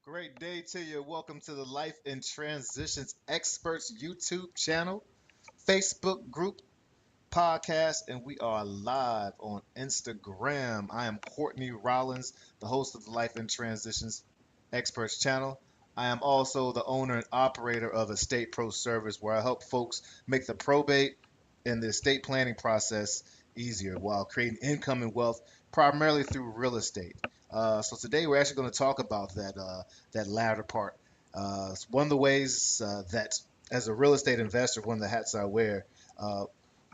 Great day to you. Welcome to the Life in Transitions Experts YouTube channel, Facebook group, podcast, and we are live on Instagram. I am Courtney Rollins, the host of the Life in Transitions Experts channel. I am also the owner and operator of Estate Pro Service, where I help folks make the probate and the estate planning process easier while creating income and wealth primarily through real estate. So today we're actually going to talk about that latter part. It's one of the ways that, as a real estate investor, one of the hats I wear. Uh,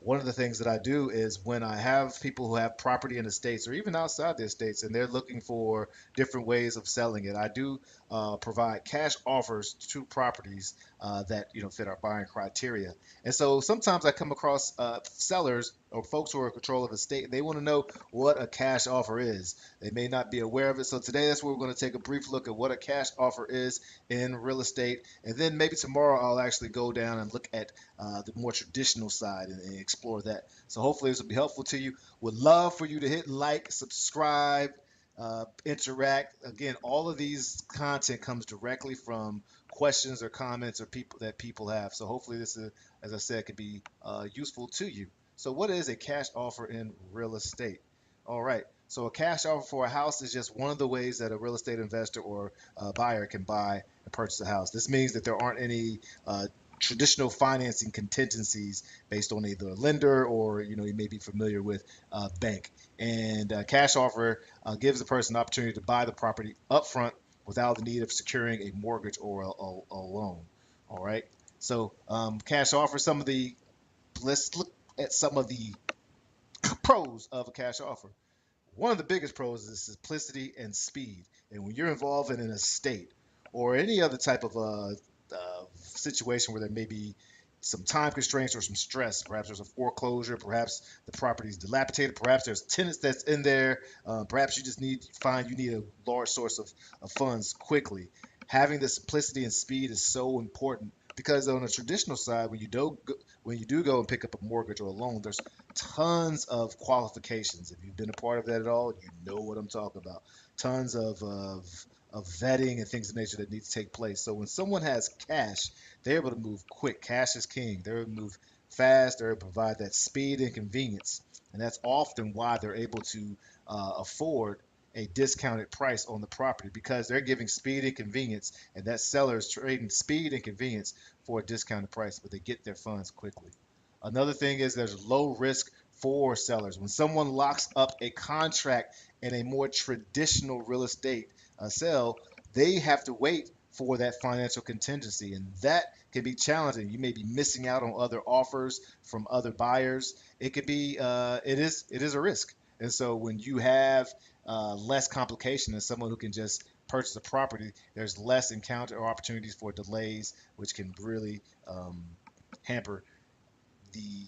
one of the things that I do is when I have people who have property in the states or even outside the states, and they're looking for different ways of selling it, I do provide cash offers to properties that fit our buying criteria. And so sometimes I come across sellers or folks who are in control of a state. They want to know what a cash offer is. They may not be aware of it. So today that's where we're going to take a brief look at what a cash offer is in real estate, and then maybe tomorrow I'll actually go down and look at the more traditional side and explore that. So hopefully this will be helpful to you. Would love for you to hit like, subscribe, interact. Again, all of these content comes directly from questions or comments or people have. So hopefully this is, as I said, could be useful to you. So what is a cash offer in real estate? All right. So a cash offer for a house is just one of the ways that a real estate investor or buyer can buy and purchase a house. This means that there aren't any traditional financing contingencies based on either a lender or you may be familiar with a bank. And cash offer gives the person the opportunity to buy the property upfront without the need of securing a mortgage or a loan. All right. So cash offer. Let's look at some of the pros of a cash offer. One of the biggest pros is simplicity and speed. And when you're involved in an estate or any other type of situation where there may be some time constraints or some stress, perhaps there's a foreclosure, perhaps the property is dilapidated, perhaps there's tenants that's in there, perhaps you just you need a large source of funds quickly. Having the simplicity and speed is so important because on the traditional side, when you do go and pick up a mortgage or a loan, there's tons of qualifications. If you've been a part of that at all, you know what I'm talking about. Tons of vetting and things of nature that need to take place. So when someone has cash, they're able to move quick. Cash is king. They're able to move fast. They're able to provide that speed and convenience. And that's often why they're able to afford a discounted price on the property because they're giving speed and convenience, and that seller is trading speed and convenience for a discounted price, but they get their funds quickly. Another thing is there's low risk for sellers. When someone locks up a contract in a more traditional real estate sale, they have to wait for that financial contingency, and that can be challenging. You may be missing out on other offers from other buyers. It is a risk, and so when you have less complication than someone who can just purchase a property, there's less encounter or opportunities for delays, which can really hamper the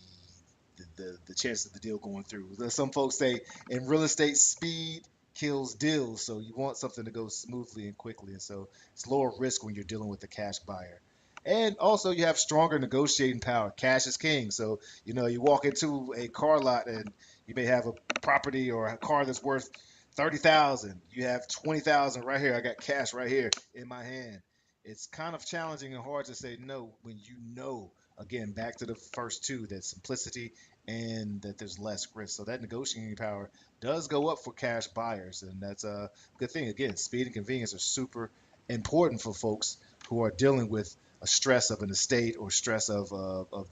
the chance of the deal going through. Some folks say in real estate, speed kills deals, so you want something to go smoothly and quickly, and so it's lower risk when you're dealing with a cash buyer. And also, you have stronger negotiating power. Cash is king. So, you walk into a car lot and you may have a property or a car that's worth 30,000. You have 20,000 right here. I got cash right here in my hand. It's kind of challenging and hard to say no when you know, again, back to the first two, that simplicity and that there's less risk. So that negotiating power does go up for cash buyers, and that's a good thing. Again, speed and convenience are super important for folks who are dealing with a stress of an estate or stress of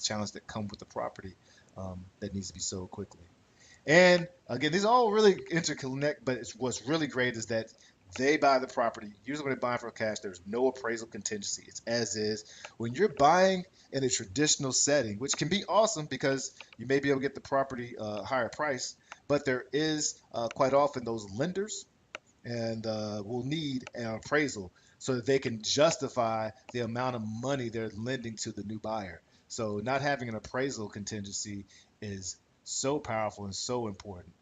challenges that come with the property that needs to be sold quickly. And again, these all really interconnect, but what's really great is that they buy the property. Usually, when they're buying for cash, there's no appraisal contingency. It's as is. When you're buying in a traditional setting, which can be awesome because you may be able to get the property higher price, but there is quite often those lenders and will need an appraisal so that they can justify the amount of money they're lending to the new buyer. So not having an appraisal contingency is so powerful and so important.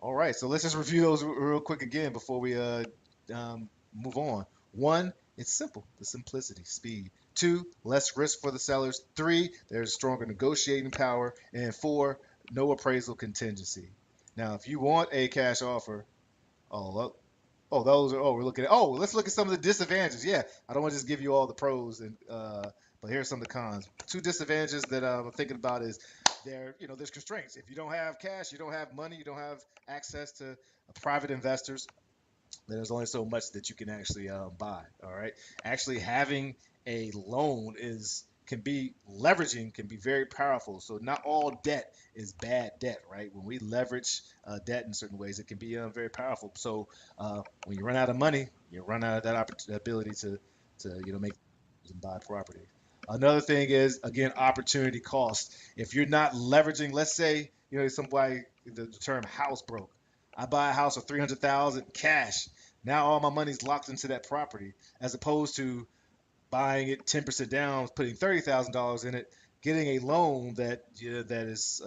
All right, so let's just review those real quick again before we move on. One, it's simple, the simplicity, speed. Two, less risk for the sellers. Three, there's stronger negotiating power. And four, no appraisal contingency. Now, if you want a cash offer, oh, well, Oh, those are. Oh, we're looking at. Oh, let's look at some of the disadvantages. Yeah, I don't want to just give you all the pros, and but here's some of the cons. Two disadvantages that I'm thinking about is there's constraints. If you don't have cash, you don't have money, you don't have access to private investors. There's only so much that you can actually buy. All right, actually having a loan is can be leveraging can be very powerful. So not all debt is bad debt, right? When we leverage debt in certain ways, it can be very powerful. So when you run out of money, you run out of that ability to make and buy property. Another thing is again opportunity cost. If you're not leveraging, let's say somebody the term house broke. I buy a house for 300,000 cash. Now all my money's locked into that property, as opposed to buying it 10% down, putting $30,000 in it, getting a loan that is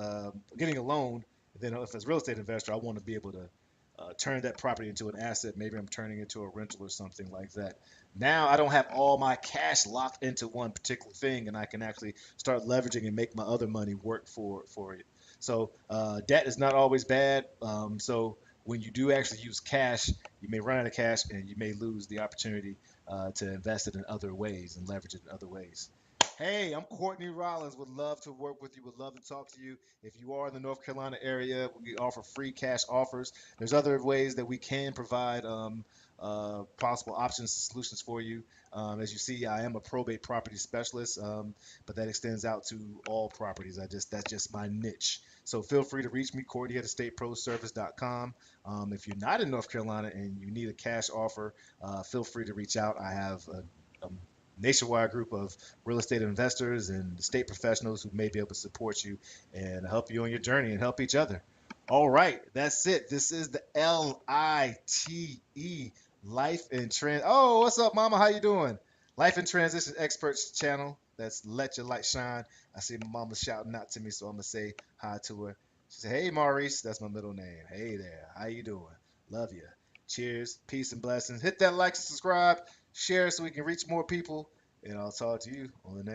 getting a loan. Then if as a real estate investor, I want to be able to turn that property into an asset. Maybe I'm turning it into a rental or something like that. Now I don't have all my cash locked into one particular thing, and I can actually start leveraging and make my other money work for it. So debt is not always bad. So when you do actually use cash, you may run out of cash and you may lose the opportunity to invest it in other ways and leverage it in other ways. Hey, I'm Courtney Rollins. Would love to work with you. Would love to talk to you. If you are in the North Carolina area, we offer free cash offers. There's other ways that we can provide possible options, solutions for you. As you see, I am a probate property specialist, but that extends out to all properties. That's just my niche. So feel free to reach me, Courtney at estateproservice.com. If you're not in North Carolina and you need a cash offer, feel free to reach out. I have a nationwide group of real estate investors and estate professionals who may be able to support you and help you on your journey and help each other. All right, that's it. This is the LITE Life in Trans. Oh, what's up, Mama? How you doing? Life in Transition Experts channel. That's Let Your Light Shine. I see my mama shouting out to me, so I'm gonna say hi to her. She said, "Hey, Maurice, that's my middle name. Hey there, how you doing? Love you. Cheers, peace and blessings. Hit that like and subscribe, share so we can reach more people, and I'll talk to you on the next."